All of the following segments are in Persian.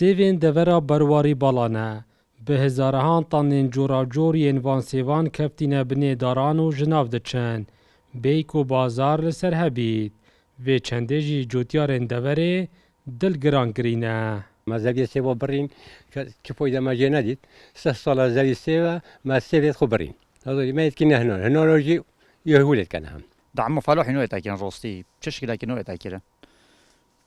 سیوین دورا برواری بالانه به هزارهان تانین جورا جور ین وان سیوان کفتینه بنی داران و جناو دچن بیک و بازار لسر هبید و چنده جی جوتیارن دوره دل گران گرینه. ما زوی سیوا برین که فایده ما جه ندید 3 سال زوی سیوا ما سیویت خوب برین هذا ما يتكلم هنا راجي يهولت كان هم دعم فلاح نوع تاكين روستي تشكي لكن نوع تاكيرا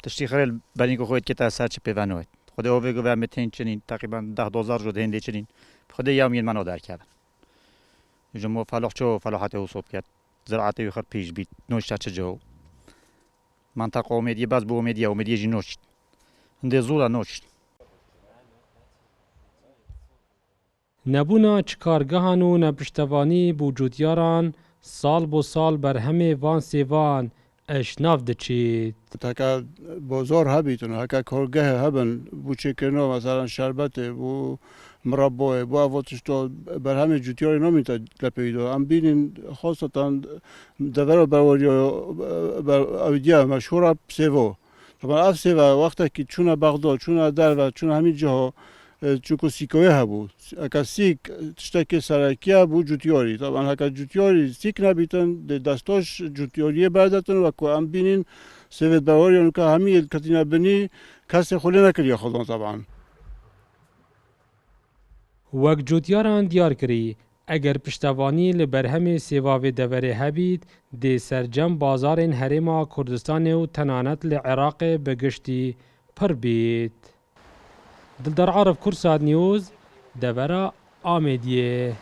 تشتي خير بنيكو خويت كتا ساتش بيفانوت خدا اوفيغو و متين چنين تقريبا 10,000 جو هندي چنين خدا يومين منو در كردن جمو فلاح چو فلاحته وصوب کرد زراعته يخر پیش بيت نوش تا جو منطقه اومديه باز بو اومديه جي نوش هندي زولا نوش نبونا چکارگهان و نپشتوانی بوجودیاران سال بو سال بر همه وان سیوان اشناف دچید. هکا بازار هبیتون هکا کارگه هبن بو چکنو مثلا شربت بو مربای بو اواتش تو بر همه جوتیاری نمیتا لپیدو ام بینین خاصتا دور برواری بر اودیا مشهور سیو طبعا اف سیو وقتی که چون بغداد چون در و چون همین جاها چونکو سیکوی هبود اکا سیک تشتکی سرکیه بود جوتیاری طبعا هکا جوتیاری سیک نبیتن دستاش جوتیاری بردتن و که هم بینین سوید برواری اون که همین کتینا بینی کسی خولی نکریه خودان طبعا وک جوتیاران دیار کری اگر پشتوانی لبرهم سیواوی دوره هبید دی سرجم بازارین هریما کردستان و تنانت لعراق بگشتی پر بید. دلدار عارف کرساد نیوز دورا آمدیه